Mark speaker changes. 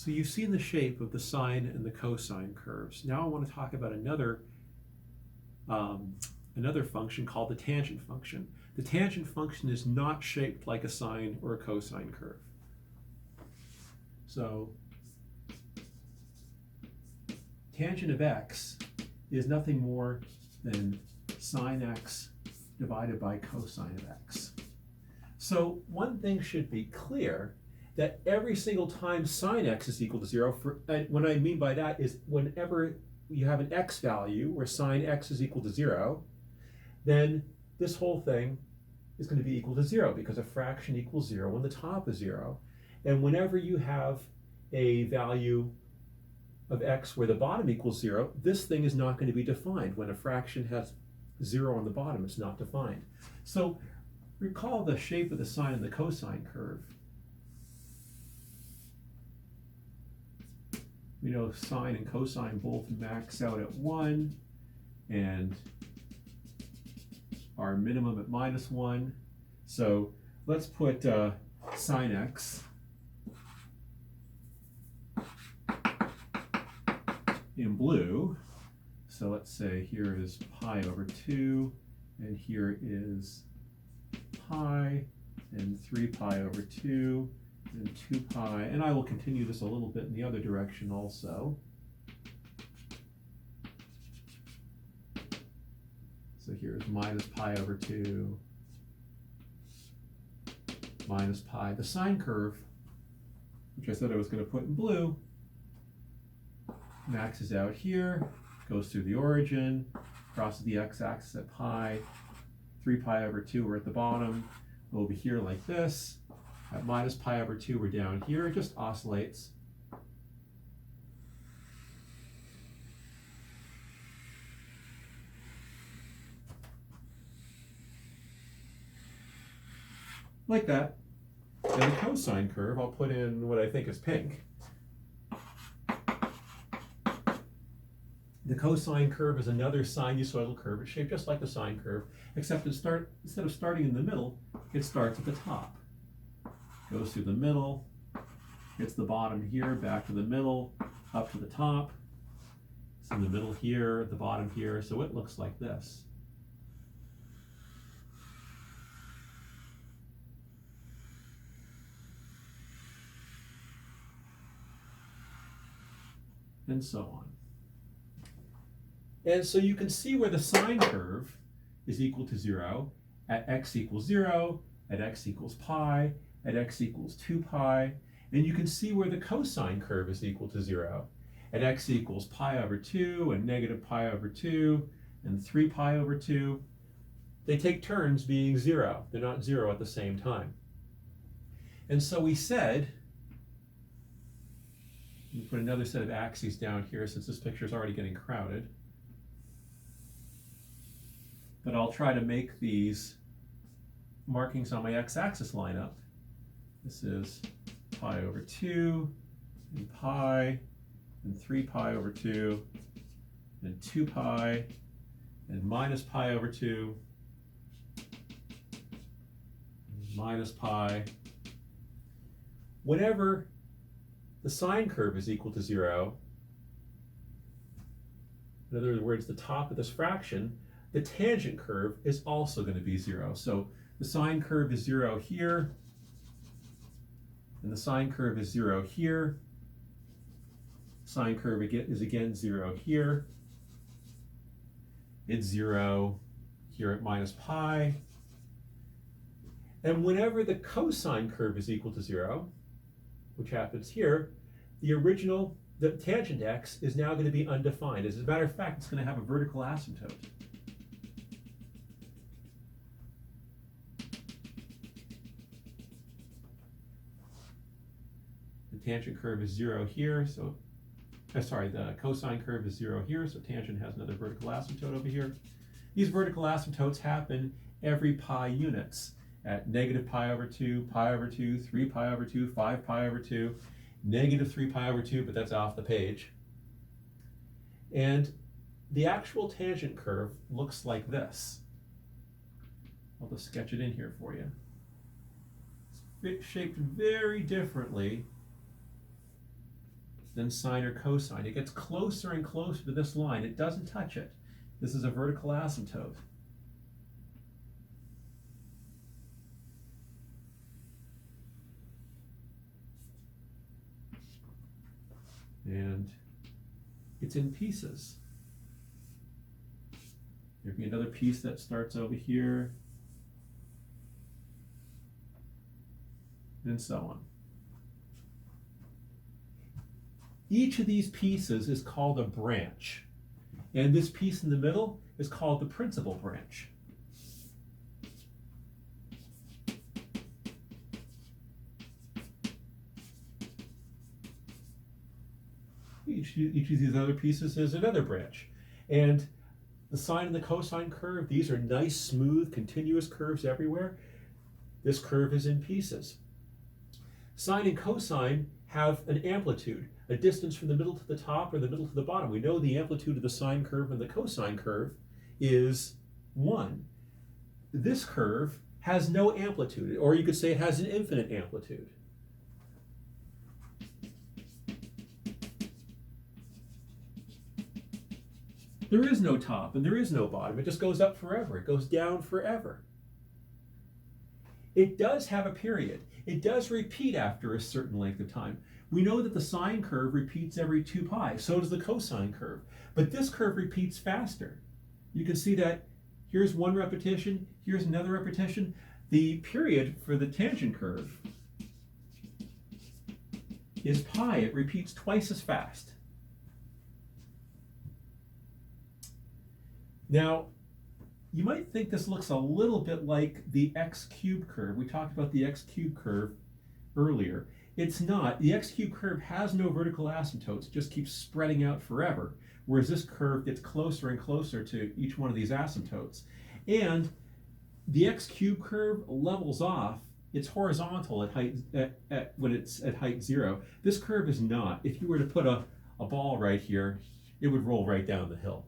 Speaker 1: So you've seen the shape of the sine and the cosine curves. Now I want to talk about another function called the tangent function. The tangent function is not shaped like a sine or a cosine curve. So tangent of x is nothing more than sine x divided by cosine of x. So one thing should be clear, that every single time sine x is equal to 0, what I mean by that is whenever you have an x value where sine x is equal to 0, then this whole thing is going to be equal to 0 because a fraction equals 0 when the top is 0. And whenever you have a value of x where the bottom equals 0, this thing is not going to be defined. When a fraction has 0 on the bottom, it's not defined. So recall the shape of the sine and the cosine curve. We know sine and cosine both max out at 1 and our minimum at -1. So let's put sine x in blue. So let's say here is pi over 2, and here is pi, and 3 pi over 2, and 2 pi, and I will continue this a little bit in the other direction also. So here's minus pi over 2, minus pi. The sine curve, which I said I was going to put in blue, maxes out here, goes through the origin, crosses the x-axis at pi, 3 pi over 2 we're at the bottom, over here like this. At minus pi over 2 we're down here, it just oscillates. Like that. And the cosine curve, I'll put in what I think is pink. The cosine curve is another sinusoidal curve. It's shaped just like the sine curve, except instead of starting in the middle, it starts at the top. Goes through the middle, hits the bottom here, back to the middle, up to the top. It's in the middle here, the bottom here, so it looks like this. And so on. And so you can see where the sine curve is equal to 0 at x equals 0, at x equals pi, at x equals 2 pi, and you can see where the cosine curve is equal to 0 at x equals pi over 2 and negative pi over 2 and 3 pi over 2. They take turns being 0. They're not 0 at the same time. And so we said, we put another set of axes down here since this picture is already getting crowded. But I'll try to make these markings on my x-axis line up. This is pi over 2, and pi, and 3 pi over 2, and 2 pi, and minus pi over 2, and minus pi. Whenever the sine curve is equal to 0, in other words, the top of this fraction, the tangent curve is also going to be 0. So the sine curve is 0 here, and the sine curve is 0 here. Sine curve is again 0 here. It's 0 here at minus pi. And whenever the cosine curve is equal to 0, which happens here, the tangent x is now going to be undefined. As a matter of fact, it's going to have a vertical asymptote. The tangent curve is 0 here, so the cosine curve is 0 here, so tangent has another vertical asymptote over here. These vertical asymptotes happen every pi units at negative pi over 2, 3 pi over 2, 5 pi over 2, negative 3 pi over 2, but that's off the page. And the actual tangent curve looks like this. I'll just sketch it in here for you. It's shaped very differently than sine or cosine. It gets closer and closer to this line. It doesn't touch it. This is a vertical asymptote. And it's in pieces. There'd be another piece that starts over here, and so on. Each of these pieces is called a branch, and this piece in the middle is called the principal branch. Each of these other pieces is another branch. And the sine and the cosine curve, these are nice, smooth, continuous curves everywhere. This curve is in pieces. Sine and cosine have an amplitude, a distance from the middle to the top or the middle to the bottom. We know the amplitude of the sine curve and the cosine curve is 1. This curve has no amplitude, or you could say it has an infinite amplitude. There is no top and there is no bottom. It just goes up forever. It goes down forever. It does have a period. It does repeat after a certain length of time. We know that the sine curve repeats every 2 pi. So does the cosine curve. But this curve repeats faster. You can see that here's one repetition, here's another repetition. The period for the tangent curve is pi. It repeats twice as fast. Now, you might think this looks a little bit like the x cubed curve. We talked about the x cubed curve earlier. It's not. The x cubed curve has no vertical asymptotes. It just keeps spreading out forever, whereas this curve gets closer and closer to each one of these asymptotes. And the x cubed curve levels off. It's horizontal at height when it's at height 0. This curve is not. If you were to put a ball right here, it would roll right down the hill.